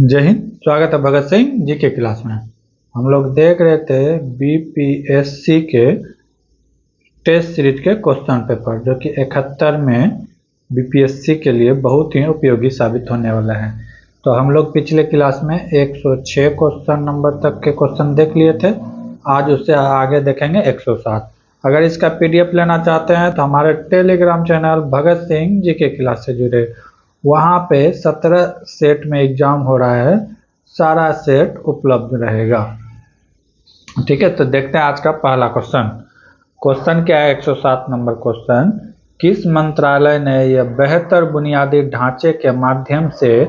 जय हिंद। स्वागत है भगत सिंह जी के क्लास में। हम लोग देख रहे थे बीपीएससी के टेस्ट सीरीज के क्वेश्चन पेपर जो कि 71 में बीपीएससी के लिए बहुत ही उपयोगी साबित होने वाला है। तो हम लोग पिछले क्लास में 106 क्वेश्चन नंबर तक के क्वेश्चन देख लिए थे। आज उससे आगे देखेंगे 107। अगर इसका पीडीएफ लेना चाहते हैं तो हमारे टेलीग्राम चैनल भगत सिंह जी के क्लास से जुड़े। वहाँ पे 17 सेट में एग्जाम हो रहा है, सारा सेट उपलब्ध रहेगा। ठीक है, तो देखते हैं आज का पहला क्वेश्चन। क्वेश्चन क्या है? 107 नंबर क्वेश्चन। किस मंत्रालय ने यह बेहतर बुनियादी ढांचे के माध्यम से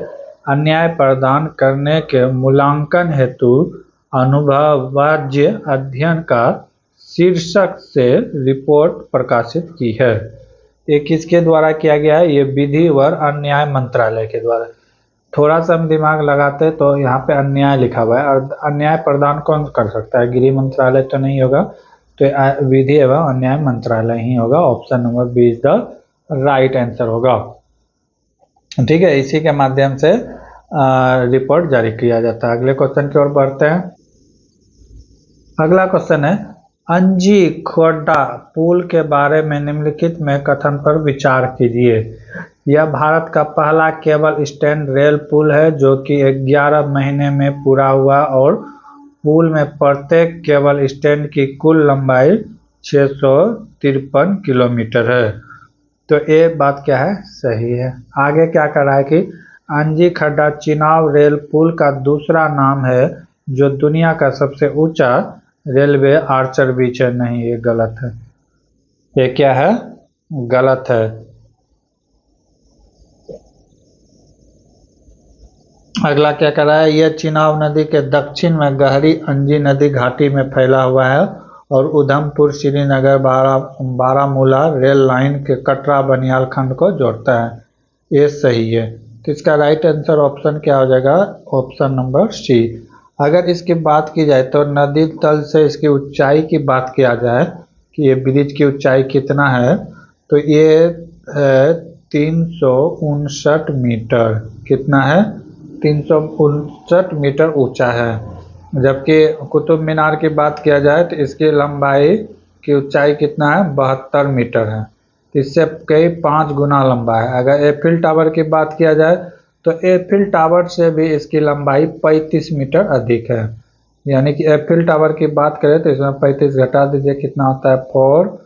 अन्याय प्रदान करने के मूल्यांकन हेतु अनुभवज्ञ अध्ययन का शीर्षक से रिपोर्ट प्रकाशित की है? ये किसके द्वारा किया गया है? ये विधि व अन्याय मंत्रालय के द्वारा। थोड़ा सा हम दिमाग लगाते तो यहाँ पे अन्याय लिखा हुआ है, और अन्याय प्रदान कौन कर सकता है? गृह मंत्रालय तो नहीं होगा, तो विधि एवं अन्याय मंत्रालय ही होगा। Option number B is the right answer होगा। ठीक है, इसी के माध्यम से रिपोर्ट जारी किया जाता है। अगले क्वेश्चन की ओर बढ़ते हैं। अगला क्वेश्चन है, अंजी खोड्डा पुल के बारे में निम्नलिखित में कथन पर विचार कीजिए। यह भारत का पहला केबल स्टैंड रेल पुल है जो कि 11 महीने में पूरा हुआ, और पुल में प्रत्येक केबल स्टैंड की कुल लंबाई 653 किलोमीटर है। तो ये बात क्या है? सही है। आगे क्या कर रहा है कि अंजी खड्डा चिनाब रेल पुल का दूसरा नाम है जो दुनिया का सबसे ऊंचा रेलवे आर्चर बीच है। नहीं, ये गलत है। ये क्या है? गलत है। अगला क्या कर रहा है? यह चिनाब नदी के दक्षिण में गहरी अंजी नदी घाटी में फैला हुआ है और उधमपुर श्रीनगर बारामूला रेल लाइन के कटरा बनियाल खंड को जोड़ता है। ये सही है। तो इसका राइट आंसर ऑप्शन क्या हो जाएगा? Option number C. अगर इसकी बात की जाए तो नदी तल से इसकी ऊंचाई की बात किया जाए कि ये ब्रिज की ऊंचाई कितना है, तो ये है 359 मीटर। कितना है? 359 मीटर ऊंचा है। जबकि कुतुब मीनार की बात किया जाए तो इसकी लंबाई की ऊंचाई कितना है? 72 मीटर है। इससे कई 5 गुना लंबा है। अगर एफिल टावर की बात किया जाए तो एफिल टावर से भी इसकी लंबाई 35 मीटर अधिक है। यानी कि एफिल टावर की बात करें तो इसमें 35 घटा दीजिए, कितना होता है? 4,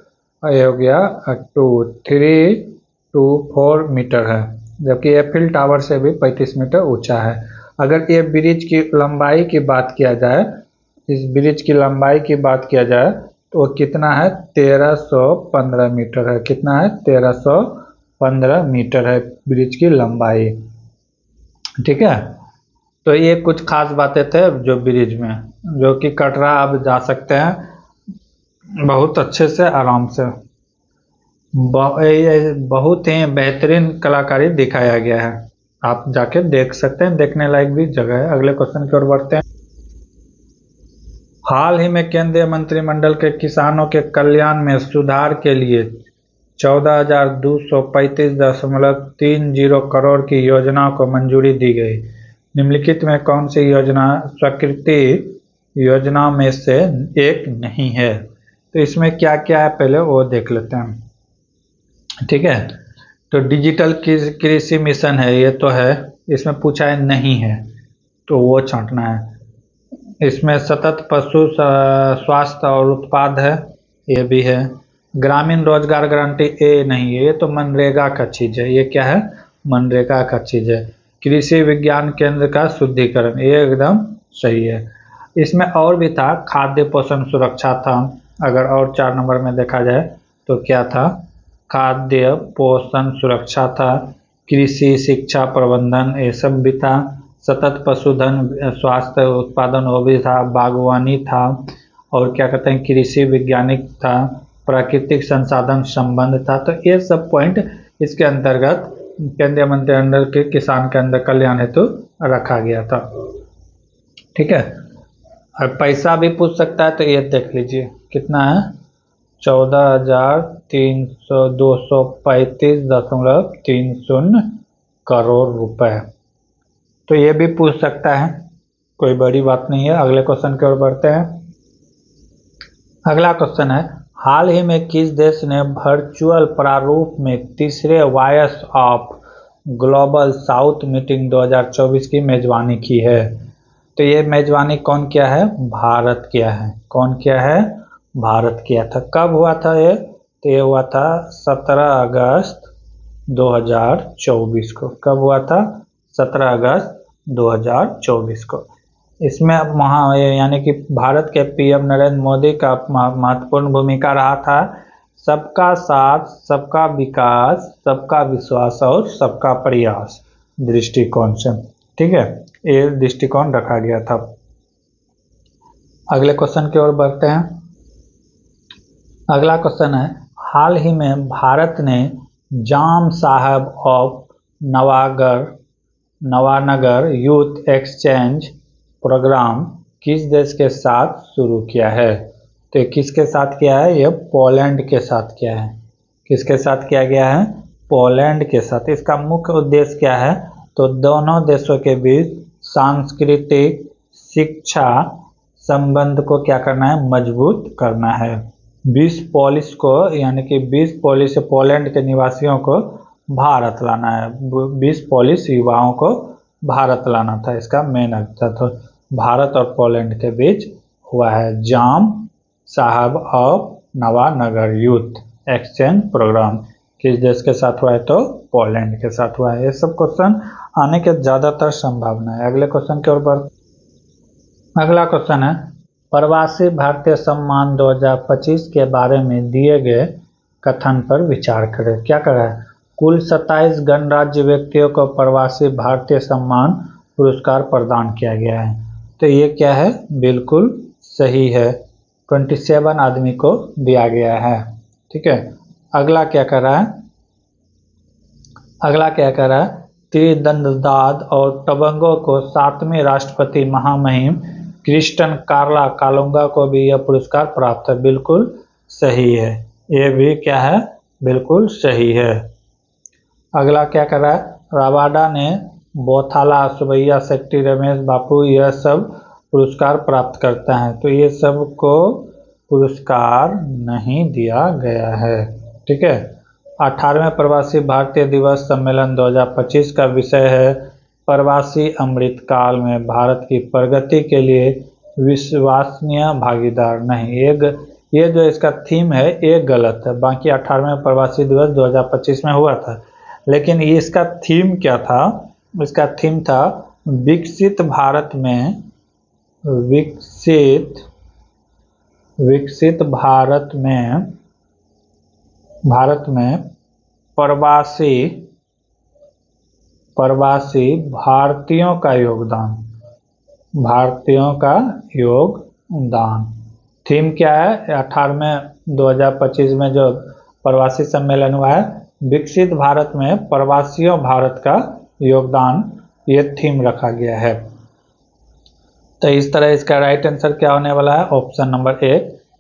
ये हो गया 324 मीटर है। जबकि एफिल टावर से भी 35 मीटर ऊंचा है। अगर ये ब्रिज की लंबाई की बात किया जाए, इस ब्रिज की लंबाई की बात किया जाए तो वो कितना है? 1315 मीटर है। कितना है? 1315 मीटर है ब्रिज की लंबाई। ठीक है, तो ये कुछ खास बातें थे जो ब्रिज में, जो कि कटरा आप जा सकते हैं बहुत अच्छे से, आराम से। बहुत ही बेहतरीन कलाकारी दिखाया गया है। आप जाके देख सकते हैं, देखने लायक भी जगह है। अगले क्वेश्चन की ओर बढ़ते हैं। हाल ही में केंद्रीय मंत्रिमंडल के किसानों के कल्याण में सुधार के लिए 14,235.30 करोड़ की योजना को मंजूरी दी गई। निम्नलिखित में कौन सी योजना स्वीकृति योजना में से एक नहीं है? तो इसमें क्या क्या है पहले वो देख लेते हैं। ठीक है, तो डिजिटल कृषि मिशन है, ये तो है। इसमें पूछा है नहीं है तो वो छांटना है। इसमें सतत पशु स्वास्थ्य और उत्पाद है, ये भी है। ग्रामीण रोजगार गारंटी ए नहीं है, ये तो मनरेगा का चीज है। ये क्या है? मनरेगा का चीज है। कृषि विज्ञान केंद्र का शुद्धिकरण, ये एकदम सही है। इसमें और भी था, खाद्य पोषण सुरक्षा था। अगर और 4 नंबर में देखा जाए तो क्या था? खाद्य पोषण सुरक्षा था, कृषि शिक्षा प्रबंधन ये सब भी था, सतत पशुधन स्वास्थ्य उत्पादन वो भी था, बागवानी था, और क्या कहते हैं कृषि वैज्ञानिक था, प्राकृतिक संसाधन संबंध था। तो ये सब पॉइंट इसके अंतर्गत केंद्रीय मंत्रिमंडल के किसान के अंदर कल्याण हेतु रखा गया था। ठीक है, और पैसा भी पूछ सकता है, तो ये देख लीजिए कितना है? 14,235.30 करोड़ रुपए। तो ये भी पूछ सकता है, कोई बड़ी बात नहीं है। अगले क्वेश्चन की ओर बढ़ते हैं। अगला क्वेश्चन है, हाल ही में किस देश ने वर्चुअल प्रारूप में तीसरे voice of global south meeting 2024 की मेजबानी की है? तो ये मेजबानी कौन किया है? भारत किया है। कौन किया है? भारत किया था। कब हुआ था ये? तो ये हुआ था 17 अगस्त 2024 को। कब हुआ था? 17 अगस्त 2024 को। इसमें यानी कि भारत के पीएम नरेंद्र मोदी का महत्वपूर्ण भूमिका रहा था सबका साथ, सबका विकास, सबका विश्वास और सबका प्रयास दृष्टिकोण से। ठीक है, ये दृष्टिकोण रखा गया था। अगले क्वेश्चन की ओर बढ़ते हैं। अगला क्वेश्चन है, हाल ही में भारत ने Jam Sahab of Nawanagar youth exchange programme किस देश के साथ शुरू किया है? तो किसके साथ किया है? यह पोलैंड के साथ किया है। किसके साथ किया गया है? पोलैंड के साथ। इसका मुख्य उद्देश्य क्या है? तो दोनों देशों के बीच सांस्कृतिक शिक्षा संबंध को क्या करना है? मजबूत करना है। 20 पोलिश को, यानी कि 20 पोलिश पोलैंड के निवासियों को भारत लाना है। 20 पोलिश युवाओं को भारत लाना था, इसका मेन अर्थ। तो भारत और पोलैंड के बीच हुआ है Jam Sahab of Nawanagar youth exchange programme. किस देश के साथ हुआ है? तो पोलैंड के साथ हुआ है। ये सब क्वेश्चन आने के ज्यादातर संभावना है। अगले क्वेश्चन की ओर बढ़। अगला क्वेश्चन है, प्रवासी भारतीय सम्मान 2025 के बारे में दिए गए कथन पर विचार करें। क्या कर रहा है? कुल 27 गणराज्य व्यक्तियों को प्रवासी भारतीय सम्मान पुरस्कार प्रदान किया गया है। तो ये क्या है? बिल्कुल सही है, 27 आदमी को दिया गया है। ठीक है, अगला क्या कर रहा है? अगला क्या कर रहा है? त्रिदंडदाद और टबंगो को 7वें राष्ट्रपति महामहिम क्रिस्टन कार्ला कालुंगा को भी यह पुरस्कार प्राप्त है। बिल्कुल सही है, ये भी क्या है? बिल्कुल सही है। अगला क्या कर रहा है? राबाडा ने बोथाला सुबैया सेक्टी रमेश बापू यह सब पुरस्कार प्राप्त करता है। तो ये सब को पुरस्कार नहीं दिया गया है। ठीक है, 18वें प्रवासी भारतीय दिवस सम्मेलन 2025 का विषय है प्रवासी अमृतकाल में भारत की प्रगति के लिए विश्वसनीय भागीदार। नहीं, ये जो इसका थीम है ये गलत है। बाकी 18वें प्रवासी दिवस 2025 में हुआ था, लेकिन इसका थीम क्या था? इसका थीम था विकसित भारत में प्रवासी भारतीयों का योगदान। थीम क्या है? 18वें 2025 में जो प्रवासी सम्मेलन हुआ है, विकसित भारत में प्रवासियों भारत का योगदान, ये थीम रखा गया है। तो इस तरह इसका राइट आंसर क्या होने वाला है? ऑप्शन नंबर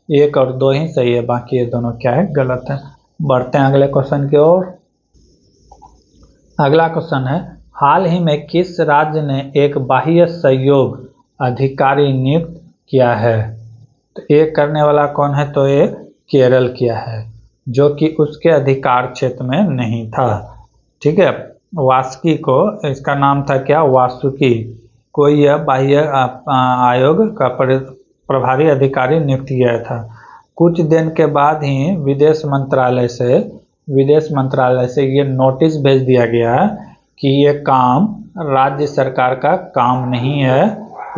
1 और 2 ही सही है, बाकी ये दोनों क्या है? गलत है। बढ़ते हैं अगले क्वेश्चन की ओर। अगला क्वेश्चन है, हाल ही में किस राज्य ने एक बाह्य सहयोग अधिकारी नियुक्त किया है? तो ये करने वाला कौन है? तो ये केरल किया है, जो कि उसके अधिकार क्षेत्र में नहीं था। ठीक है, वासुकी को, इसका नाम था क्या? वासुकी को यह बाह्य आयोग का प्रभारी अधिकारी नियुक्त किया था। कुछ दिन के बाद ही विदेश मंत्रालय से ये नोटिस भेज दिया गया कि ये काम राज्य सरकार का काम नहीं है,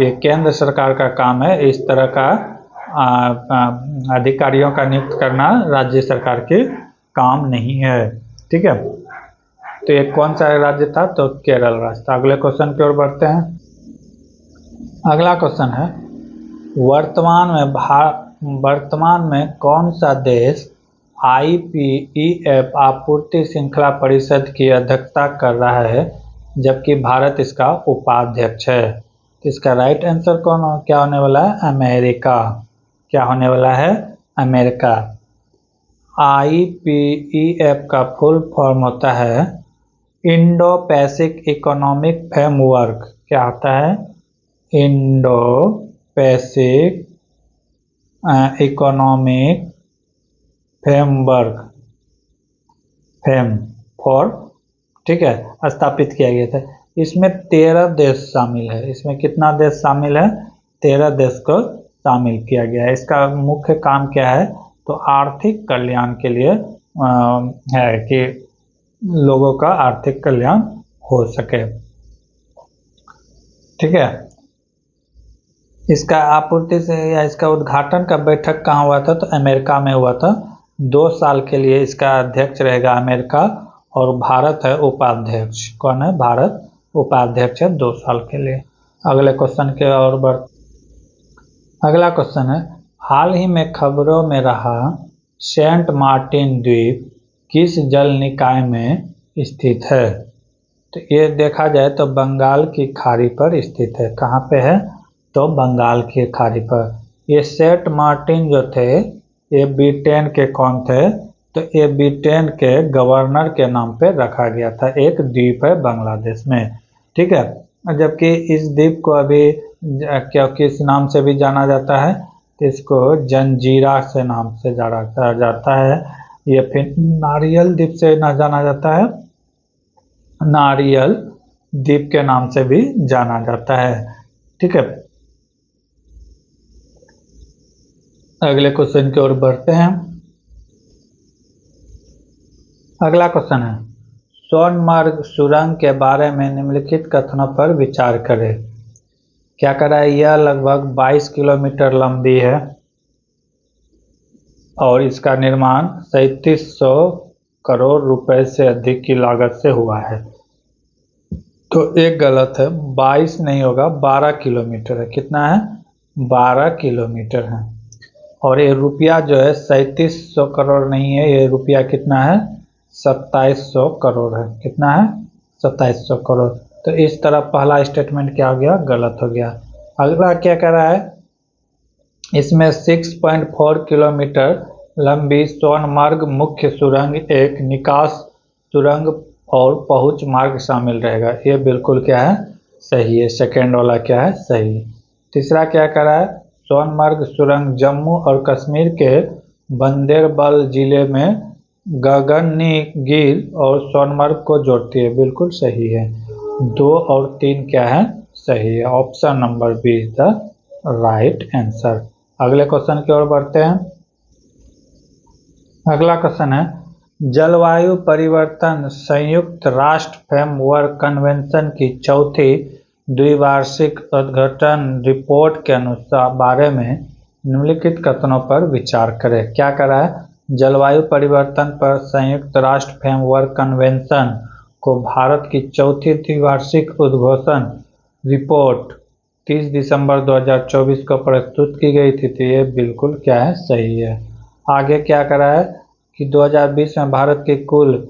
ये केंद्र सरकार का काम है। इस तरह का अधिकारियों का नियुक्त करना राज्य सरकार के काम नहीं है। ठीक है, तो ये कौन सा राज्य था? तो केरल राज्य था। अगले क्वेश्चन की ओर बढ़ते हैं। अगला क्वेश्चन है, वर्तमान में कौन सा देश IPEF आपूर्ति श्रृंखला परिषद की अध्यक्षता कर रहा है, जबकि भारत इसका उपाध्यक्ष है? तो इसका राइट आंसर क्या होने वाला है? अमेरिका। क्या होने वाला है? अमेरिका। IPEF का फुल फॉर्म होता है इंडो पैसिफिक इकोनॉमिक फ्रेमवर्क क्या होता है? Indo Pacific economic framework, fame for, ठीक है, स्थापित किया गया था। इसमें 13 देश शामिल है। इसमें कितना देश शामिल है? 13 देश को शामिल किया गया है। इसका मुख्य काम क्या है? तो आर्थिक कल्याण के लिए है कि लोगों का आर्थिक कल्याण हो सके, ठीक है। इसका आपूर्ति से या इसका उद्घाटन का बैठक कहाँ हुआ था? तो अमेरिका में हुआ था। 2 साल के लिए इसका अध्यक्ष रहेगा अमेरिका, और भारत है उपाध्यक्ष। कौन है? भारत उपाध्यक्ष है 2 साल के लिए। अगले क्वेश्चन के और बढ़। अगला क्वेश्चन है, हाल ही में खबरों में रहा सेंट मार्टिन द्वीप किस जल निकाय में स्थित है? तो ये देखा जाए तो बंगाल की खाड़ी पर स्थित है। कहाँ पे है? तो बंगाल की खाड़ी पर। ये सेंट मार्टिन जो थे ये ब्रिटेन के कौन थे? तो ये ब्रिटेन के गवर्नर के नाम पे रखा गया था। एक द्वीप है बांग्लादेश में, ठीक है। जबकि इस द्वीप को अभी क्या किस नाम से भी जाना जाता है? तो इसको जंजीरा से नाम से जाना जाता है। ये फिर नारियल द्वीप से ना जाना जाता है, नारियल द्वीप के नाम से भी जाना जाता है, ठीक है। अगले क्वेश्चन की ओर बढ़ते हैं। अगला क्वेश्चन है, सोनमार्ग सुरंग के बारे में निम्नलिखित कथनों पर विचार करें। क्या करा है? यह लगभग 22 किलोमीटर लंबी है और इसका निर्माण 3700 करोड़ रुपए से अधिक की लागत से हुआ है। तो एक गलत है, 22 नहीं होगा, 12 किलोमीटर है। कितना है? 12 किलोमीटर है। और ये रुपया जो है 3700 करोड़ नहीं है, ये रुपया कितना है? 2700 करोड़ है। कितना है? 2700 करोड़। तो इस तरह पहला स्टेटमेंट क्या हो गया? गलत हो गया। अगला क्या कह रहा है? इसमें 6.4 किलोमीटर लंबी सोनमार्ग मुख्य सुरंग, एक निकास सुरंग और पहुंच मार्ग शामिल रहेगा। ये बिल्कुल क्या है? सही है। सेकेंड वाला क्या है? सही। तीसरा क्या कह रहा है? सोनमार्ग सुरंग जम्मू और कश्मीर के बंदेरबल जिले में गगनगिर और सोनमार्ग को जोड़ती है। बिल्कुल सही है। 2 और 3 क्या है? सही है। Option number B is the right answer. अगले क्वेश्चन की ओर बढ़ते हैं। अगला क्वेश्चन है, जलवायु परिवर्तन संयुक्त राष्ट्र फ्रेमवर्क कन्वेंशन की चौथी द्विवार्षिक अद्यतन रिपोर्ट के अनुसार बारे में निम्नलिखित कथनों पर विचार करें। क्या करा है? जलवायु परिवर्तन पर संयुक्त राष्ट्र फ्रेमवर्क कन्वेंशन को भारत की चौथी द्विवार्षिक उद्घोषण रिपोर्ट 30 दिसंबर 2024 को प्रस्तुत की गई थी। तो ये बिल्कुल क्या है? सही है। आगे क्या करा है कि 2020 में भारत के कुल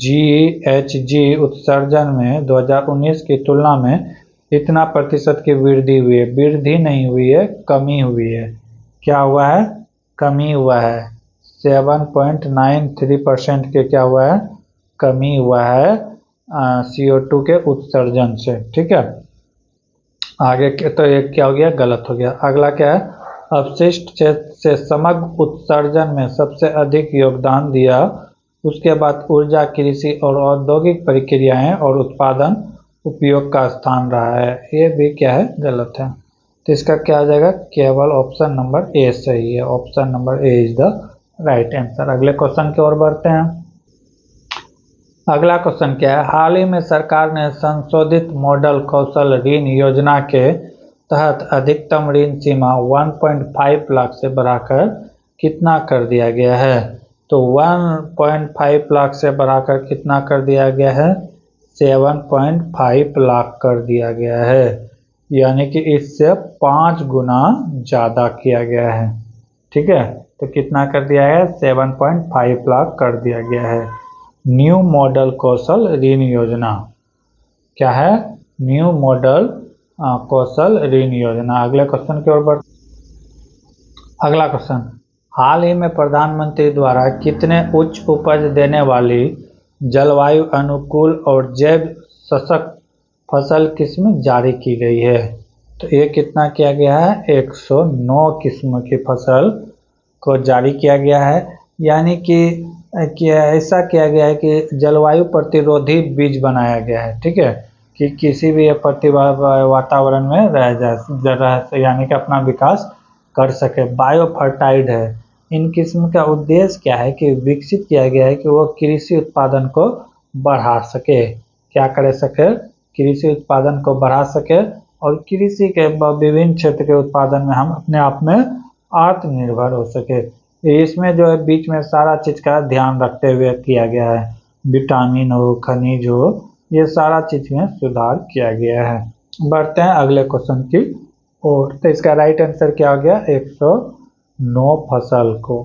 GHG उत्सर्जन में 2019 की तुलना में इतना प्रतिशत की वृद्धि हुई है। वृद्धि नहीं हुई है, कमी हुई है। क्या हुआ है? कमी हुआ है। 7.93% के क्या हुआ है? कमी हुआ है CO2 के उत्सर्जन से, ठीक है। आगे तो ये क्या हो गया? गलत हो गया। अगला क्या है? अपशिष्ट से समग्र उत्सर्जन में सबसे अधिक योगदान दिया, उसके बाद ऊर्जा, कृषि और औद्योगिक प्रक्रियाएं और उत्पादन उपयोग का स्थान रहा है। ये भी क्या है? गलत है। तो इसका क्या आ जाएगा? केवल ऑप्शन नंबर ए सही है। Option number A is the right answer. अगले क्वेश्चन की ओर बढ़ते हैं। अगला क्वेश्चन क्या है? हाल ही में सरकार ने संशोधित मॉडल कौशल ऋण योजना के तहत अधिकतम ऋण सीमा 1.5 लाख से बढ़ाकर कितना कर दिया गया है? तो 1.5 लाख से बढ़ाकर कितना कर दिया गया है? 7.5 लाख कर दिया गया है। यानी कि इससे 5 गुना ज़्यादा किया गया है, ठीक है। तो कितना कर दिया है? 7.5 लाख कर दिया गया है। न्यू मॉडल कौशल ऋण योजना क्या है? न्यू मॉडल कौशल ऋण योजना। अगले क्वेश्चन की ओर बढ़। अगला क्वेश्चन, हाल ही में प्रधानमंत्री द्वारा कितने उच्च उपज देने वाली जलवायु अनुकूल और जैव सशक्त फसल किस्म जारी की गई है। तो ये कितना किया गया है, 109 किस्म की फसल को जारी किया गया है। यानी कि ऐसा किया गया है कि जलवायु प्रतिरोधी बीज बनाया गया है, ठीक है, कि किसी भी वातावरण में रह जाए, यानी कि अपना विकास कर सके। बायो फर्टाइड है। इन किस्म का उद्देश्य क्या है कि विकसित किया गया है कि वो कृषि उत्पादन को बढ़ा सके। क्या कर सके, कृषि उत्पादन को बढ़ा सके और कृषि के विभिन्न क्षेत्र के उत्पादन में हम अपने आप में आत्मनिर्भर हो सके। इसमें जो है बीच में सारा चीज का ध्यान रखते हुए किया गया है, विटामिन हो, खनिज हो, ये सारा चीज में सुधार किया गया है। बढ़ते हैं अगले क्वेश्चन की ओर। तो इसका राइट आंसर क्या हो गया, 109 फसल को।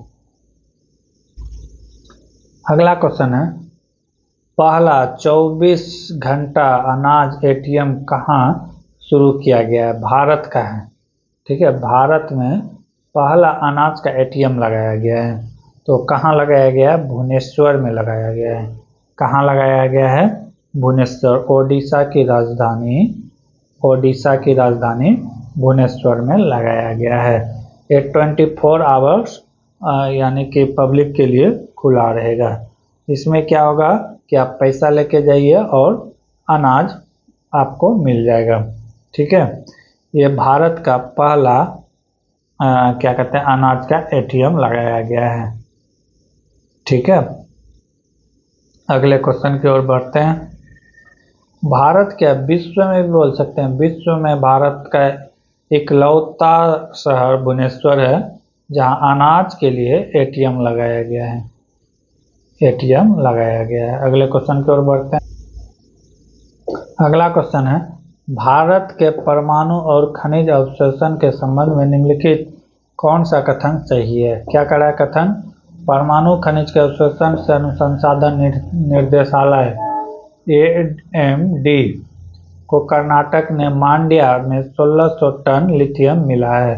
अगला क्वेश्चन है, पहला 24 घंटा अनाज एटीएम कहाँ शुरू किया गया है? भारत का है, ठीक है। भारत में पहला अनाज का एटीएम लगाया गया है। तो कहाँ लगाया गया है? भुवनेश्वर में लगाया गया है। कहाँ लगाया गया है? भुवनेश्वर। ओडिशा की राजधानी भुवनेश्वर में लगाया गया है। ये 24 आवर्स यानी कि पब्लिक के लिए खुला रहेगा। इसमें क्या होगा कि आप पैसा लेके जाइए और अनाज आपको मिल जाएगा, ठीक है। ये भारत का पहला क्या कहते हैं, अनाज का एटीएम लगाया गया है, ठीक है। अगले क्वेश्चन की ओर बढ़ते हैं। भारत क्या विश्व में भी बोल सकते हैं, विश्व में भारत का इकलौता शहर भुवनेश्वर है जहां अनाज के लिए एटीएम लगाया गया है। एटीएम लगाया गया है। अगले क्वेश्चन की ओर बढ़ते हैं। अगला क्वेश्चन है, भारत के परमाणु और खनिज अवशोषण के संबंध में निम्नलिखित कौन सा कथन सही है? क्या कह रहा है कथन? परमाणु खनिज के अवशोषण से अनुसंधान निर्देशालय AMD को कर्नाटक ने मांड्या में 1600 टन लिथियम मिला है।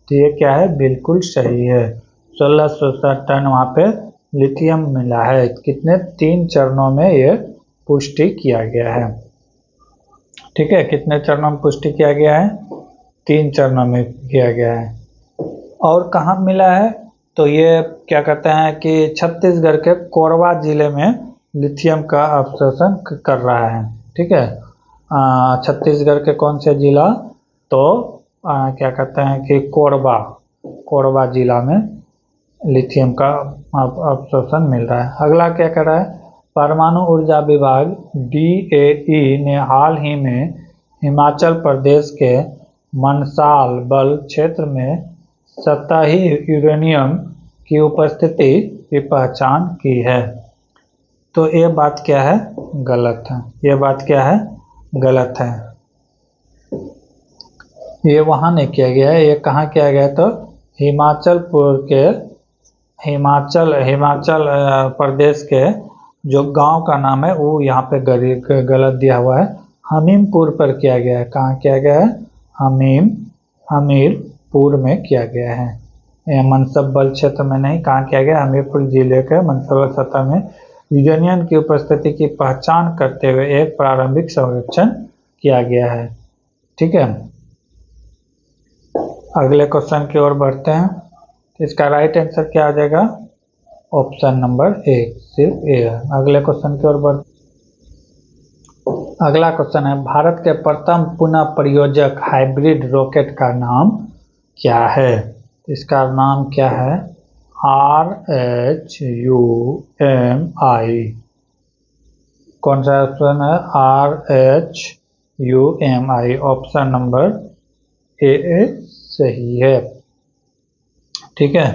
तो ये क्या है? बिल्कुल सही है। 1600 टन वहाँ पे लिथियम मिला है। कितने? 3 चरणों में ये पुष्टि किया गया है, ठीक है। कितने चरणों में पुष्टि किया गया है? 3 चरणों में किया गया है। और कहाँ मिला है? तो ये क्या कहते हैं कि छत्तीसगढ़ के कोरबा जिले में लिथियम का अवशोषण कर रहा है, ठीक है। छत्तीसगढ़ के कौन से जिला? तो क्या कहते हैं कि कोरबा जिला में लिथियम का अवशोषण मिल रहा है। अगला क्या कर रहा है? परमाणु ऊर्जा विभाग DAE ने हाल ही में हिमाचल प्रदेश के मनसाल बल क्षेत्र में सतही यूरेनियम की उपस्थिति की पहचान की है। तो ये बात क्या है? गलत है। ये बात क्या है? गलत है। ये वहाँ नहीं किया गया है। ये कहाँ किया गया है? तो हिमाचल प्रदेश के जो गांव का नाम है वो यहाँ पे गलत दिया हुआ है। हमीरपुर पर किया गया है। कहाँ किया गया है? हमीरपुर में किया गया है। मनसब बल क्षेत्र में नहीं। कहाँ किया गया? हमीरपुर जिले के मनसब सतह में यूरेनियम की उपस्थिति की पहचान करते हुए एक प्रारंभिक सर्वेक्षण किया गया है, ठीक है। अगले क्वेश्चन की ओर बढ़ते हैं। इसका राइट आंसर क्या आ जाएगा? ऑप्शन नंबर ए, सिर्फ ए है। अगले क्वेश्चन की ओर बढ़ अगला क्वेश्चन है, भारत के प्रथम पुनः प्रयोजक हाइब्रिड रॉकेट का नाम क्या है? इसका नाम क्या है? RHUMI। कौन सा ऑप्शन है? RHUMI। ऑप्शन नंबर ए सही है, ठीक है।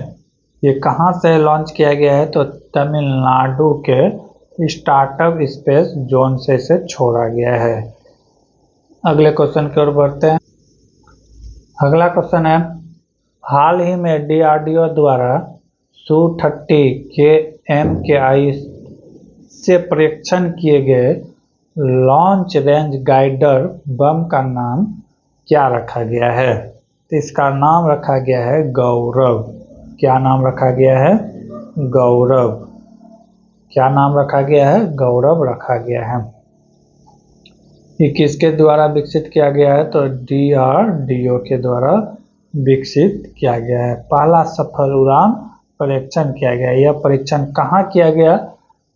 ये कहाँ से लॉन्च किया गया है? तो तमिलनाडु के स्टार्टअप स्पेस जोन से इसे छोड़ा गया है। अगले क्वेश्चन की ओर बढ़ते हैं। अगला क्वेश्चन है, हाल ही में DRDO द्वारा Su-30 के MKI से परीक्षण किए गए लॉन्च रेंज गाइडर बम का नाम क्या रखा गया है? तो इसका नाम रखा गया है गौरव। क्या नाम रखा गया है? गौरव। क्या नाम रखा गया है? गौरव रखा गया है। ये किसके द्वारा विकसित किया गया है? तो DRDO के द्वारा विकसित किया गया है। पहला सफल उड़ान परीक्षण किया गया। यह परीक्षण कहाँ किया गया?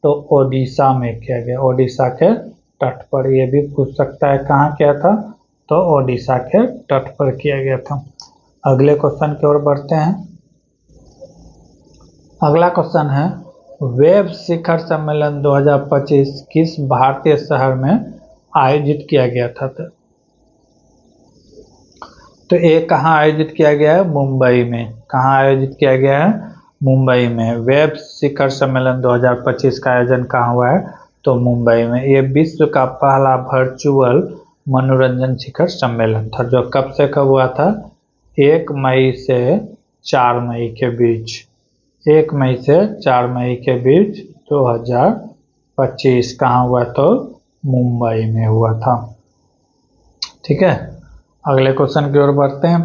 तो ओडिशा में किया गया, ओडिशा के तट पर। यह भी पूछ सकता है कहाँ किया था? तो ओडिशा के तट पर किया गया था। अगले क्वेश्चन की ओर बढ़ते हैं। अगला क्वेश्चन है, वेब शिखर सम्मेलन 2025 किस भारतीय शहर में आयोजित किया गया था? तो ये कहाँ आयोजित किया गया है? मुंबई में। कहाँ आयोजित किया गया है? मुंबई में। वेब शिखर सम्मेलन 2025 का आयोजन कहाँ हुआ है? तो मुंबई में। ये विश्व का पहला वर्चुअल मनोरंजन शिखर सम्मेलन था, जो कब से कब हुआ था? 1 मई से 4 मई के बीच। 1 मई से 4 मई के बीच 2025 कहाँ हुआ? तो मुंबई में हुआ था। ठीक है, अगले क्वेश्चन की ओर बढ़ते हैं।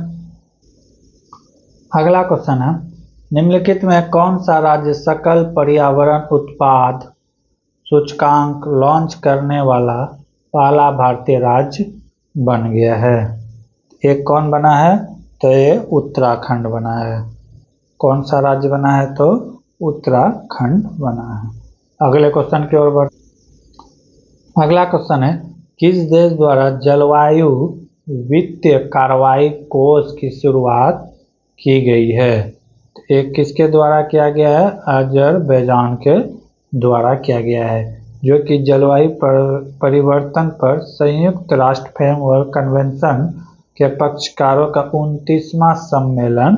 अगला क्वेश्चन है, निम्नलिखित में कौन सा राज्य सकल पर्यावरण उत्पाद सूचकांक लॉन्च करने वाला पहला भारतीय राज्य बन गया है? एक कौन बना है? तो ये उत्तराखंड बना है। कौन सा राज्य बना है? तो उत्तराखंड बना है। अगले क्वेश्चन की ओर बढ़। अगला क्वेश्चन है, किस देश द्वारा जलवायु वित्तीय कार्रवाई कोष की शुरुआत की गई है? एक किसके द्वारा किया गया है? अजरबैजान के द्वारा किया गया है, जो कि जलवायु परिवर्तन पर संयुक्त राष्ट्र फ्रेमवर्क कन्वेंशन के पक्षकारों का 29वां सम्मेलन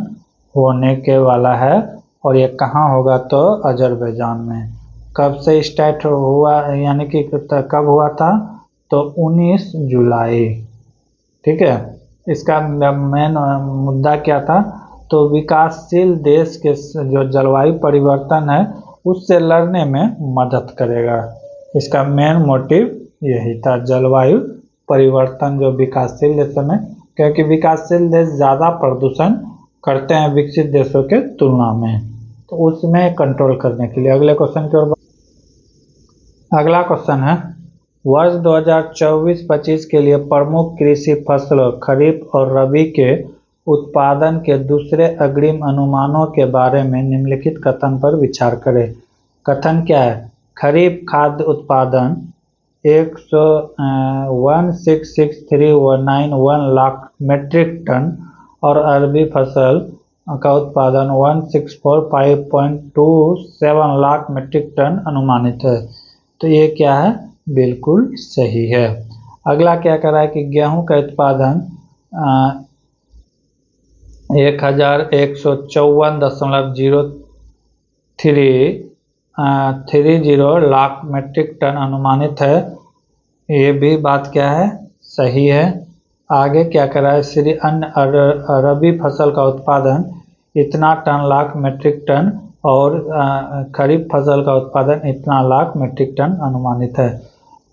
होने के वाला है। और ये कहाँ होगा? तो अजरबैजान में। कब से स्टार्ट हुआ, यानी कि कब हुआ था? तो 19 जुलाई। ठीक है, इसका मेन मुद्दा क्या था? तो विकासशील देश के जो जलवायु परिवर्तन है उससे लड़ने में मदद करेगा। इसका मेन मोटिव यही था, जलवायु परिवर्तन जो विकासशील देशों में, क्योंकि विकासशील देश ज़्यादा प्रदूषण करते हैं विकसित देशों के तुलना में, तो उसमें कंट्रोल करने के लिए। अगले क्वेश्चन की ओर। अगला क्वेश्चन है, वर्ष 2024-25 के लिए प्रमुख कृषि फसलों खरीफ और रबी के उत्पादन के दूसरे अग्रिम अनुमानों के बारे में निम्नलिखित कथन पर विचार करें। कथन क्या है? खरीफ खाद्य उत्पादन 166,391 लाख मीट्रिक टन और अरबी फसल का उत्पादन 1,645.27 लाख मीट्रिक टन अनुमानित है। तो ये क्या है? बिल्कुल सही है। अगला क्या कर रहा है कि गेहूं का उत्पादन 1154.030 लाख मीट्रिक टन अनुमानित है। ये भी बात क्या है? सही है। आगे क्या कर रहा है? श्री अन्य रबी फसल का उत्पादन इतना टन लाख मीट्रिक टन और खरीफ फसल का उत्पादन इतना लाख मीट्रिक टन अनुमानित है।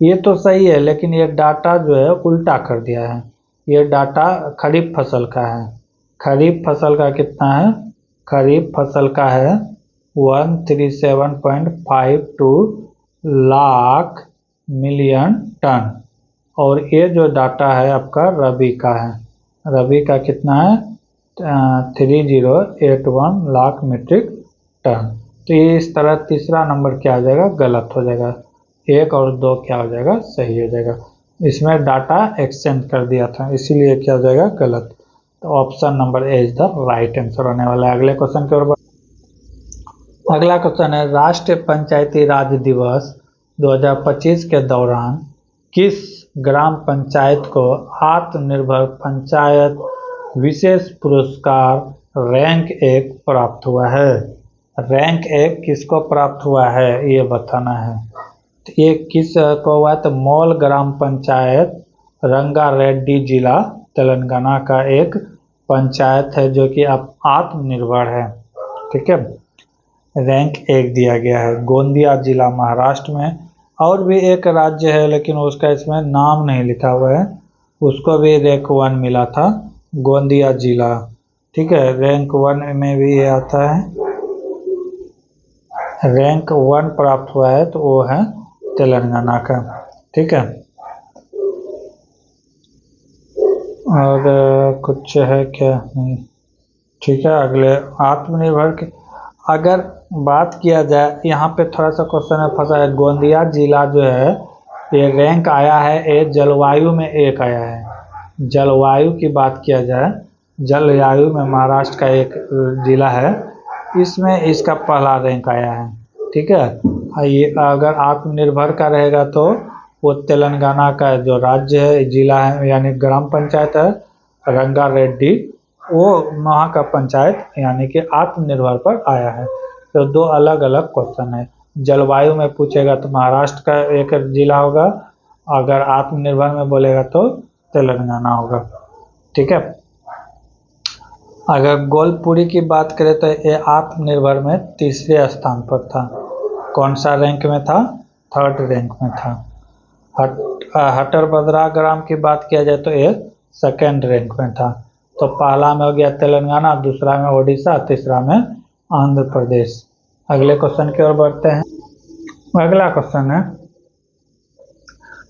ये तो सही है, लेकिन ये डाटा जो है उल्टा कर दिया है। ये डाटा खरीफ फसल का है। खरीफ फसल का कितना है? खरीफ फसल का है 137.52 लाख मिलियन टन, और ये जो डाटा है आपका रबी का है। रबी का कितना है? 3081 लाख मीट्रिक टन। तो ये इस तरह तीसरा नंबर क्या हो जाएगा? गलत हो जाएगा। 1 और 2 क्या हो जाएगा? सही हो जाएगा। इसमें डाटा एक्सचेंज कर दिया था, इसीलिए क्या हो जाएगा? गलत। तो option number A is the right answer होने वाला है। अगले क्वेश्चन की ओर। अगला क्वेश्चन है, राष्ट्रीय पंचायती राज दिवस 2025 के दौरान किस ग्राम पंचायत को आत्मनिर्भर पंचायत विशेष पुरस्कार रैंक 1 प्राप्त हुआ है? रैंक 1 किसको प्राप्त हुआ है ये बताना है। तो ये किस को हुआ? तो मॉल ग्राम पंचायत रंगारेड्डी जिला तेलंगाना का एक पंचायत है जो कि अब आत्मनिर्भर है। ठीक है, रैंक 1 दिया गया है। गोंदिया जिला महाराष्ट्र में, और भी एक राज्य है लेकिन उसका इसमें नाम नहीं लिखा हुआ है, उसको भी रैंक 1 मिला था, गोंदिया जिला। ठीक है, रैंक 1 में भी ये आता है। रैंक 1 प्राप्त हुआ है तो वो है तेलंगाना का। ठीक है, और कुछ है क्या? नहीं। ठीक है, अगले आत्मनिर्भर के अगर बात किया जाए, यहाँ पे थोड़ा सा क्वेश्चन है फंसा है। गोंदिया जिला जो है ये रैंक आया है ए, जलवायु में एक आया है। जलवायु की बात किया जाए, जलवायु में महाराष्ट्र का एक जिला है, इसमें इसका पहला रैंक आया है। ठीक है, ये अगर आत्मनिर्भर का रहेगा तो वो तेलंगाना का जो राज्य है, जिला है, यानी ग्राम पंचायत है रंगारेड्डी, वो वहाँ का पंचायत यानी कि आत्मनिर्भर पर आया है। तो दो अलग अलग क्वेश्चन है। जलवायु में पूछेगा तो महाराष्ट्र का एक जिला होगा, अगर आत्मनिर्भर में बोलेगा तो तेलंगाना होगा। ठीक है, अगर गोलपुरी की बात करें तो ये आत्मनिर्भर में तीसरे स्थान पर था। कौन सा रैंक में था? 3rd रैंक में था। हटरबदरा ग्राम की बात किया जाए तो ये 2nd रैंक में था। तो पहला में हो गया तेलंगाना, दूसरा में ओडिशा, तीसरा में आंध्र प्रदेश। अगले क्वेश्चन की ओर बढ़ते हैं। अगला क्वेश्चन है,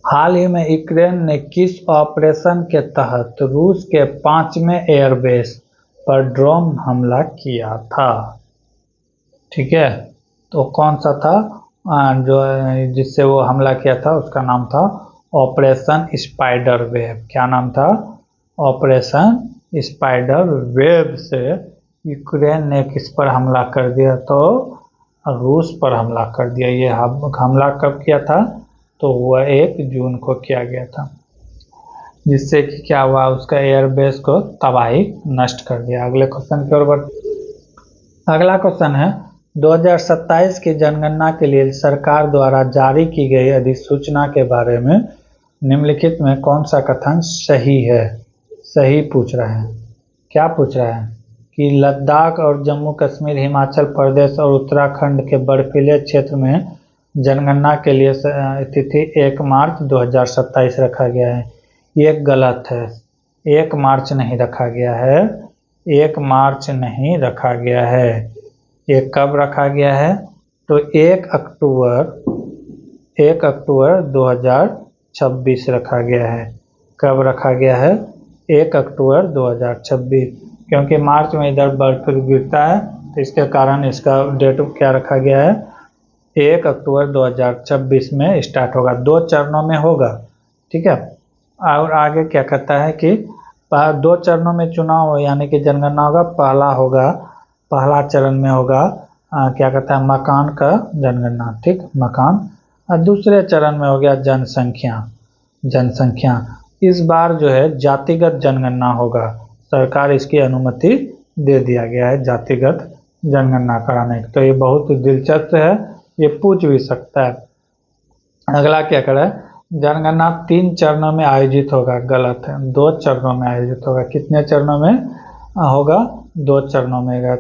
हाल ही में यूक्रेन ने किस ऑपरेशन के तहत रूस के 5वें एयरबेस पर ड्रोन हमला किया था? ठीक है, तो कौन सा था जो जिससे वो हमला किया था? उसका नाम था ऑपरेशन स्पाइडर वेब। क्या नाम था? ऑपरेशन स्पाइडर वेब से यूक्रेन ने किस पर हमला कर दिया? तो रूस पर हमला कर दिया। ये हमला कब किया था? तो वह 1 जून को किया गया था, जिससे कि क्या हुआ, उसका एयरबेस को तबाही नष्ट कर दिया। अगले क्वेश्चन की ओर बढ़ते। अगला क्वेश्चन है, 2027 की जनगणना के लिए सरकार द्वारा जारी की गई अधिसूचना के बारे में निम्नलिखित में कौन सा कथन सही है? सही पूछ रहा है। क्या पूछ रहा है कि लद्दाख और जम्मू कश्मीर, हिमाचल प्रदेश और उत्तराखंड के बर्फीले क्षेत्र में जनगणना के लिए तिथि 1 मार्च 2027 रखा गया है। ये गलत है। 1 मार्च नहीं रखा गया है। 1 मार्च नहीं रखा गया है। ये कब रखा गया है? तो 1 अक्टूबर 2026 रखा गया है। कब रखा गया है? 1 अक्टूबर 2026, क्योंकि मार्च में इधर बर्फ गिरता है, तो इसके कारण इसका डेट क्या रखा गया है? 1 अक्टूबर 2026 में स्टार्ट होगा। 2 चरणों में होगा। ठीक है, और आगे क्या कहता है कि 2 चरणों में चुनाव यानी कि जनगणना होगा। पहला चरण में होगा क्या कहता है, मकान का जनगणना। ठीक, मकान। और दूसरे चरण में हो गया जनसंख्या। इस बार जो है जातिगत जनगणना होगा। सरकार इसकी अनुमति दे दिया गया है जातिगत जनगणना कराने की। तो ये बहुत दिलचस्प है, ये पूछ भी सकता है। अगला क्या करें, जनगणना 3 चरणों में आयोजित होगा। गलत है, 2 चरणों में आयोजित होगा। कितने चरणों में होगा? 2 चरणों में होगा।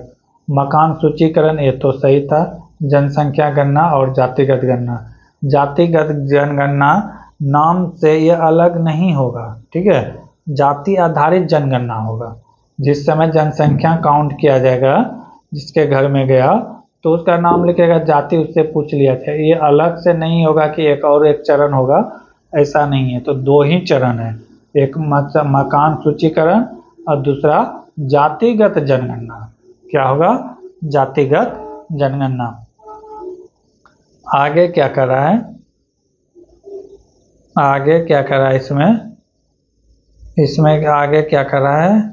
मकान सूचीकरण ये तो सही था। जनसंख्या गणना और जातिगत गणना। जातिगत जनगणना नाम से ये अलग नहीं होगा। ठीक है, जाति आधारित जनगणना होगा। जिस समय जनसंख्या काउंट किया जाएगा, जिसके घर में गया तो उसका नाम लिखेगा, जाति उससे पूछ लिया था। ये अलग से नहीं होगा कि एक चरण होगा, ऐसा नहीं है। तो 2 ही चरण है, एक मकान सूचीकरण और दूसरा जातिगत जनगणना। क्या होगा? जातिगत जनगणना। आगे क्या कर रहा है? आगे क्या कर रहा है इसमें आगे क्या कर रहा है?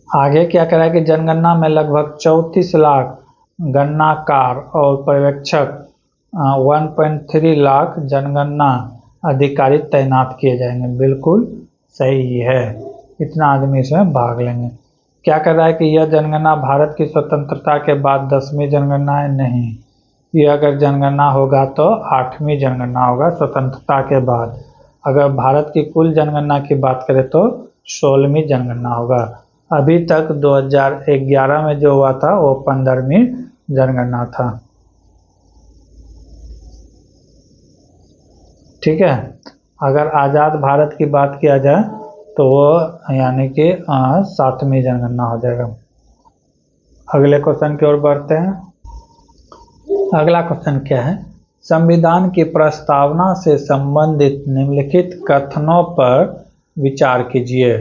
आगे क्या कर रहा है कि जनगणना में लगभग 34 लाख गणनाकार और पर्यवेक्षक 1.3 लाख जनगणना अधिकारी तैनात किए जाएंगे। बिल्कुल सही है, इतना आदमी इसमें भाग लेंगे। क्या कर रहा है कि यह जनगणना भारत की स्वतंत्रता के बाद 10वीं जनगणना है? नहीं, ये अगर जनगणना होगा तो 8वीं जनगणना होगा स्वतंत्रता के बाद। अगर भारत की कुल जनगणना की बात करें तो 16वीं जनगणना होगा। अभी तक 2011 में जो हुआ था वो 15वीं जनगणना था। ठीक है, अगर आज़ाद भारत की बात किया जाए तो वो यानी कि 7वीं जनगणना हो जाएगा। अगले क्वेश्चन की ओर बढ़ते हैं। अगला क्वेश्चन क्या है, संविधान की प्रस्तावना से संबंधित निम्नलिखित कथनों पर विचार कीजिए।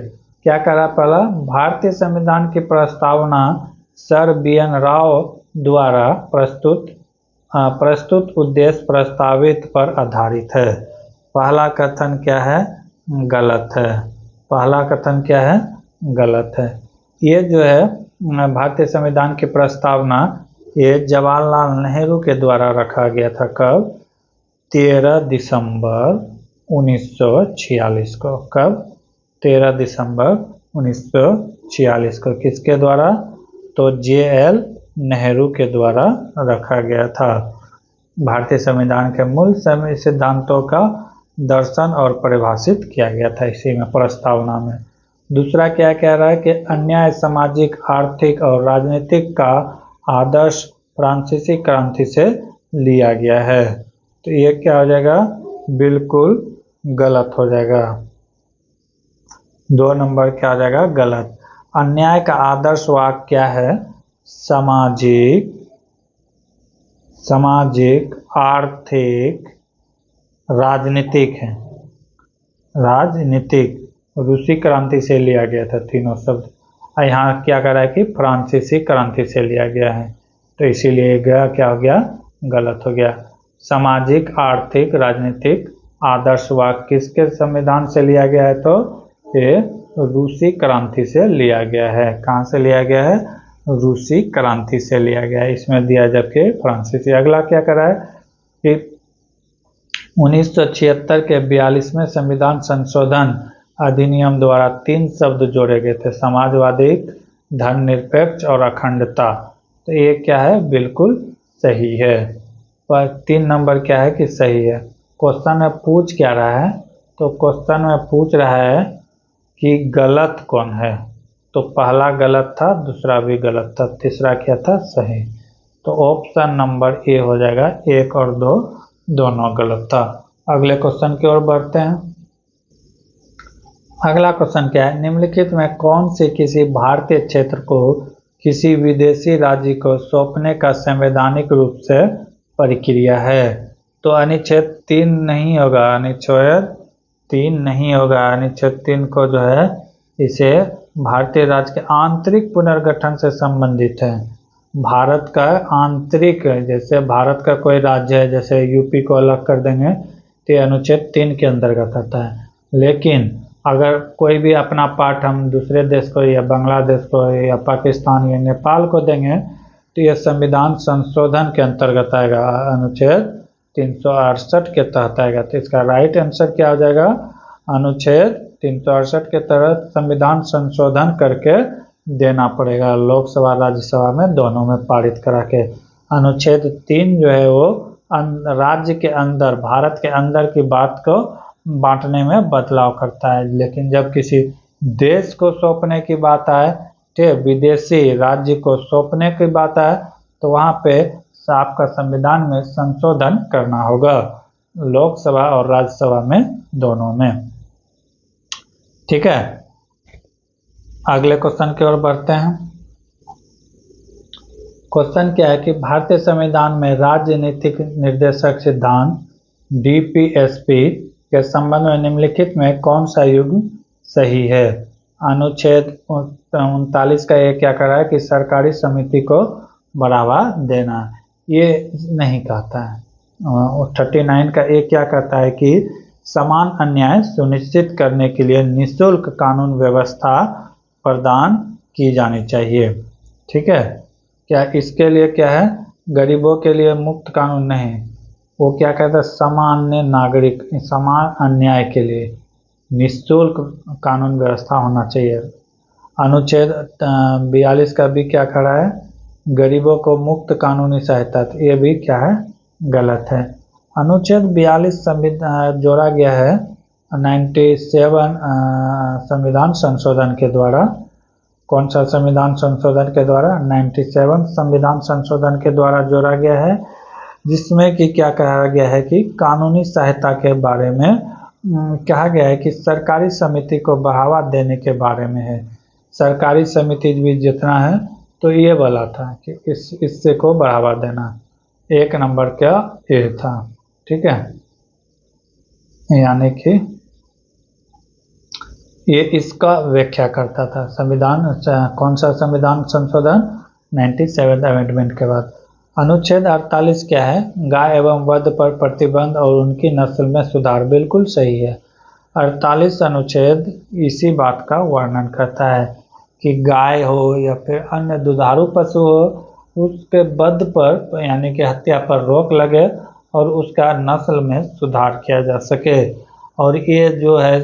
क्या करा पहला, भारतीय संविधान की प्रस्तावना सर BN राव द्वारा प्रस्तुत उद्देश्य प्रस्तावित पर आधारित है। पहला कथन क्या है, गलत है। पहला कथन क्या है, गलत है। ये जो है भारतीय संविधान की प्रस्तावना ये जवाहरलाल नेहरू के द्वारा रखा गया था। कब, 13 दिसंबर 1946 को। कब, 13 दिसंबर 1946 को। किसके द्वारा, तो JL नेहरू के द्वारा रखा गया था। भारतीय संविधान के मूल सिद्धांतों का दर्शन और परिभाषित किया गया था इसी में, प्रस्तावना में। दूसरा क्या कह रहा है कि अन्याय सामाजिक, आर्थिक और राजनीतिक का आदर्श फ्रांसीसी क्रांति से लिया गया है। तो ये क्या हो जाएगा, बिल्कुल गलत हो जाएगा। 2 नंबर क्या हो जाएगा, गलत। अन्याय का आदर्श वाक्य क्या है, सामाजिक, आर्थिक, राजनीतिक है। राजनीतिक रूसी क्रांति से लिया गया था तीनों शब्द। यहाँ क्या कर रहा है कि फ्रांसीसी क्रांति से लिया गया है, तो इसीलिए गया क्या हो गया, गलत हो गया। सामाजिक, आर्थिक, राजनीतिक आदर्श वाक्य किसके संविधान से लिया गया है, तो ये रूसी क्रांति से लिया गया है। कहाँ से लिया गया है, रूसी क्रांति से लिया गया है। इसमें दिया जबकि फ्रांसीसी। अगला क्या कर रहा है कि 1976 के 42वें संविधान संशोधन अधिनियम द्वारा 3 शब्द जोड़े गए थे, समाजवादी, धर्मनिरपेक्ष और अखंडता। तो ये क्या है, बिल्कुल सही है। पर 3 नंबर क्या है कि सही है। क्वेश्चन में पूछ क्या रहा है, तो क्वेश्चन में पूछ रहा है कि गलत कौन है। तो पहला गलत था, दूसरा भी गलत था, तीसरा क्या था, सही। तो ऑप्शन नंबर ए हो जाएगा, 1 और 2 दोनों गलत था। अगले क्वेश्चन की ओर बढ़ते हैं। अगला क्वेश्चन क्या है, निम्नलिखित में कौन से किसी भारतीय क्षेत्र को किसी विदेशी राज्य को सौंपने का संवैधानिक रूप से प्रक्रिया है। तो अनुच्छेद 3 नहीं होगा, अनुच्छेद 3 नहीं होगा। अनुच्छेद 3 को जो है इसे भारतीय राज्य के आंतरिक पुनर्गठन से संबंधित है। भारत का आंतरिक, जैसे भारत का कोई राज्य है, जैसे यूपी को अलग कर देंगे तो अनुच्छेद 3 के अंतर्गत आता है। लेकिन अगर कोई भी अपना पार्ट हम दूसरे देश को या बांग्लादेश को या पाकिस्तान या नेपाल को देंगे तो यह संविधान संशोधन के अंतर्गत आएगा, अनुच्छेद 368 के तहत आएगा। तो इसका राइट आंसर क्या हो जाएगा, अनुच्छेद 368 के तहत संविधान संशोधन करके देना पड़ेगा, लोकसभा राज्यसभा में दोनों में पारित करा के। अनुच्छेद 3 जो है वो राज्य के अंदर, भारत के अंदर की बात को बांटने में बदलाव करता है। लेकिन जब किसी देश को सौंपने की बात आए, ठीक, विदेशी राज्य को सौंपने की बात आए, तो वहाँ पे आपका संविधान में संशोधन करना होगा, लोकसभा और राज्यसभा में दोनों में। ठीक है, अगले क्वेश्चन की ओर बढ़ते हैं। क्वेश्चन क्या है कि भारतीय संविधान में राजनीतिक निर्देशक सिद्धांत DPSP के संबंध में निम्नलिखित में कौन सा युग्म सही है। अनुच्छेद 39 का ये क्या कर रहा है कि सरकारी समिति को बढ़ावा देना, ये नहीं कहता है। 39 का ये क्या कहता है कि समान अन्याय सुनिश्चित करने के लिए निःशुल्क कानून व्यवस्था प्रदान की जानी चाहिए। ठीक है, क्या इसके लिए क्या है, गरीबों के लिए मुफ्त कानून नहीं, वो क्या कहता है, सामान्य नागरिक, समान अन्याय के लिए निःशुल्क कानून व्यवस्था होना चाहिए। अनुच्छेद 42 का भी क्या खड़ा है, गरीबों को मुफ्त कानूनी सहायता, तो ये भी क्या है, गलत है। अनुच्छेद 42 जोड़ा गया है 97 संविधान संशोधन के द्वारा। कौन सा संविधान संशोधन के द्वारा, 97 संविधान संशोधन के द्वारा जोड़ा गया है, जिसमें कि क्या कहा गया है कि कानूनी सहायता के बारे में कहा गया है कि सरकारी समिति को बढ़ावा देने के बारे में है। सरकारी समिति भी जितना है तो ये वाला था कि इससे को बढ़ावा देना। 1 नंबर क्या ए था, ठीक है, यानी कि ये इसका व्याख्या करता था। संविधान कौन सा संविधान संशोधन? 97 अमेंडमेंट के बाद। अनुच्छेद 48 क्या है? गाय एवं वध पर प्रतिबंध और उनकी नस्ल में सुधार। बिल्कुल सही है। 48 अनुच्छेद इसी बात का वर्णन करता है कि गाय हो या फिर अन्य दुधारू पशु हो, उसके वध पर यानी कि हत्या पर रोक लगे और उसका नस्ल में सुधार किया जा सके। और ये जो है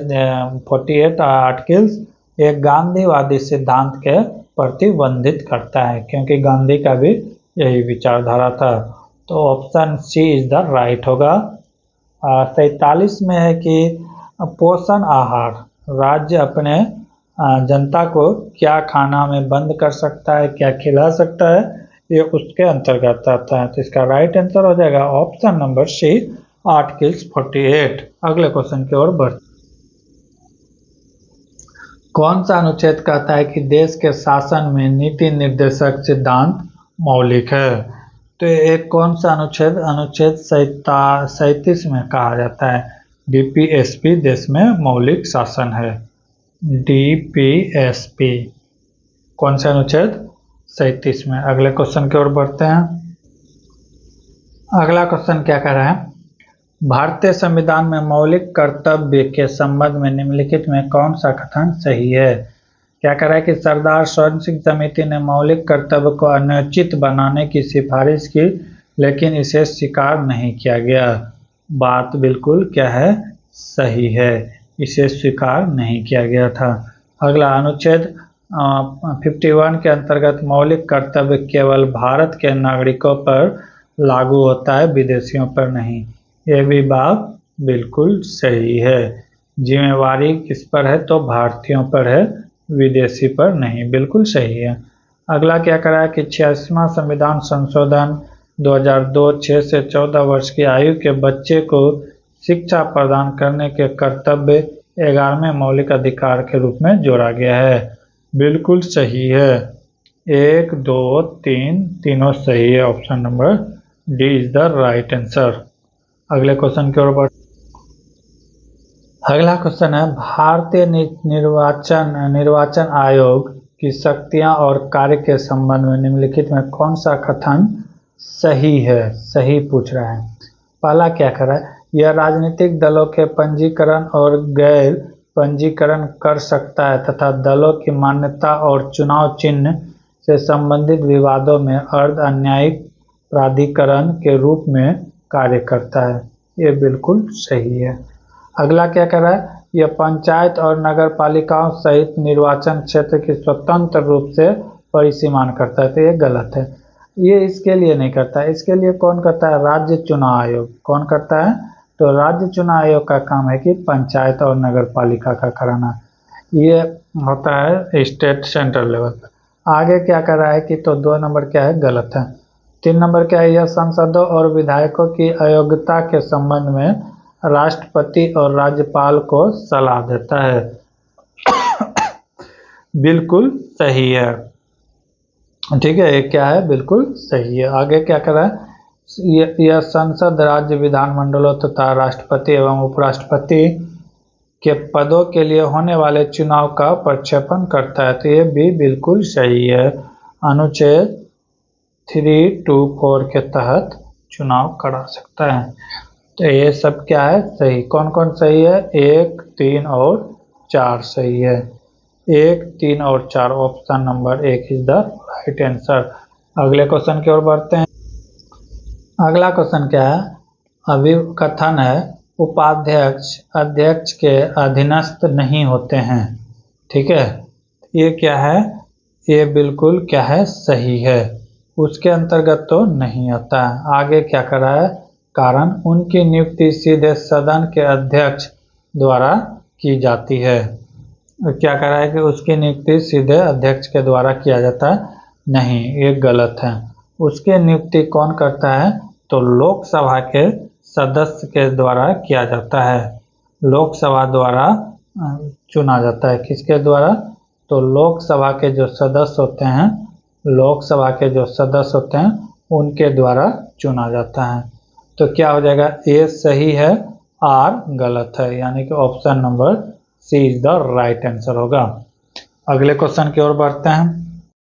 48 आर्टिकल्स एक गांधीवादी सिद्धांत के प्रतिबंधित करता है, क्योंकि गांधी का भी यही विचारधारा था। तो option C is the right होगा। 47 में है कि पोषण आहार, राज्य अपने जनता को क्या खाना में बंद कर सकता है, क्या खिला सकता है, ये उसके अंतर्गत आता है। तो इसका राइट आंसर हो जाएगा ऑप्शन नंबर सी, आर्टिकल्स 48। अगले क्वेश्चन की ओर बढ़। कौन सा अनुच्छेद कहता है कि देश के शासन में नीति निर्देशक सिद्धांत मौलिक है? तो एक कौन सा अनुच्छेद? अनुच्छेद 37 में कहा जाता है डीपीएसपी देश में मौलिक शासन है। डीपीएसपी कौन सा अनुच्छेद? 37 में। अगले क्वेश्चन की ओर बढ़ते हैं। अगला क्वेश्चन क्या कह रहा है? भारतीय संविधान में मौलिक कर्तव्य के संबंध में निम्नलिखित में कौन सा कथन सही है? क्या कह रहा है कि सरदार स्वर्ण सिंह समिति ने मौलिक कर्तव्य को अन्योचित बनाने की सिफारिश की, लेकिन इसे स्वीकार नहीं किया गया। बात बिल्कुल क्या है? सही है, इसे स्वीकार नहीं किया गया था। अगला अनुच्छेद 51 के अंतर्गत मौलिक कर्तव्य केवल भारत के नागरिकों पर लागू होता है, विदेशियों पर नहीं। यह भी बात बिल्कुल सही है। जिम्मेवारी किस पर है? तो भारतीयों पर है, विदेशी पर नहीं। बिल्कुल सही है। अगला क्या करा है कि 86वां संविधान संशोधन 2002 6 से 14 वर्ष की आयु के बच्चे को शिक्षा प्रदान करने के कर्तव्य 11वें मौलिक अधिकार के रूप में जोड़ा गया है। बिल्कुल सही है। 1 2 3 तीनों सही है। Option number D is the right answer. अगले क्वेश्चन की ओर बढ़। अगला क्वेश्चन है भारतीय निर्वाचन आयोग की शक्तियां और कार्य के संबंध में निम्नलिखित में कौन सा कथन सही है? सही पूछ रहा है। पहला क्या कर रहा है? यह राजनीतिक दलों के पंजीकरण और गैर पंजीकरण कर सकता है तथा दलों की मान्यता और चुनाव चिन्ह से संबंधित विवादों में अर्ध न्यायिक प्राधिकरण के रूप में कार्य करता है। ये बिल्कुल सही है। अगला क्या कर रहा है? यह पंचायत और नगर पालिकाओं सहित निर्वाचन क्षेत्र की स्वतंत्र रूप से परिसीमन करता है। तो ये गलत है, ये इसके लिए नहीं करता है। इसके लिए कौन करता है? राज्य चुनाव आयोग। कौन करता है? तो राज्य चुनाव आयोग का काम है कि पंचायत और नगर पालिका का कराना। ये होता है स्टेट सेंट्रल लेवल पर। आगे क्या कर रहा है कि तो 2 नंबर क्या है? गलत है। 3 नंबर क्या है? यह सांसदों और विधायकों की अयोग्यता के संबंध में राष्ट्रपति और राज्यपाल को सलाह देता है। बिल्कुल सही है, ठीक है, ये क्या है? बिल्कुल सही है। आगे क्या कर रहा है? यह संसद, राज्य विधानमंडलों तथा राष्ट्रपति एवं उपराष्ट्रपति के पदों के लिए होने वाले चुनाव का प्रक्षेपण करता है। तो ये भी बिल्कुल सही है। अनुच्छेद 324 के तहत चुनाव करा सकता है। तो ये सब क्या है? सही। कौन कौन सही है? 1 3 और 4 सही है। 1 3 और 4 option number 1 is the right answer. अगले क्वेश्चन की ओर बढ़ते हैं। अगला क्वेश्चन क्या है? अभिकथन है उपाध्यक्ष अध्यक्ष के अधीनस्थ नहीं होते हैं, ठीक है। ये क्या है? ये बिल्कुल क्या है? सही है, उसके अंतर्गत तो नहीं आता है। आगे क्या कर रहा है? कारण उनकी नियुक्ति सीधे सदन के अध्यक्ष द्वारा की जाती है। क्या कर रहा है कि उसकी नियुक्ति सीधे अध्यक्ष के द्वारा किया जाता है? नहीं, ये गलत है। उसकी नियुक्ति कौन करता है? तो लोकसभा के सदस्य के द्वारा किया जाता है। लोकसभा द्वारा चुना जाता है। किसके द्वारा? तो लोकसभा के जो सदस्य होते हैं, लोकसभा के जो सदस्य होते हैं उनके द्वारा चुना जाता है। तो क्या हो जाएगा, ए सही है, आर गलत है, यानी कि option number C is the right answer होगा। अगले क्वेश्चन की ओर बढ़ते हैं।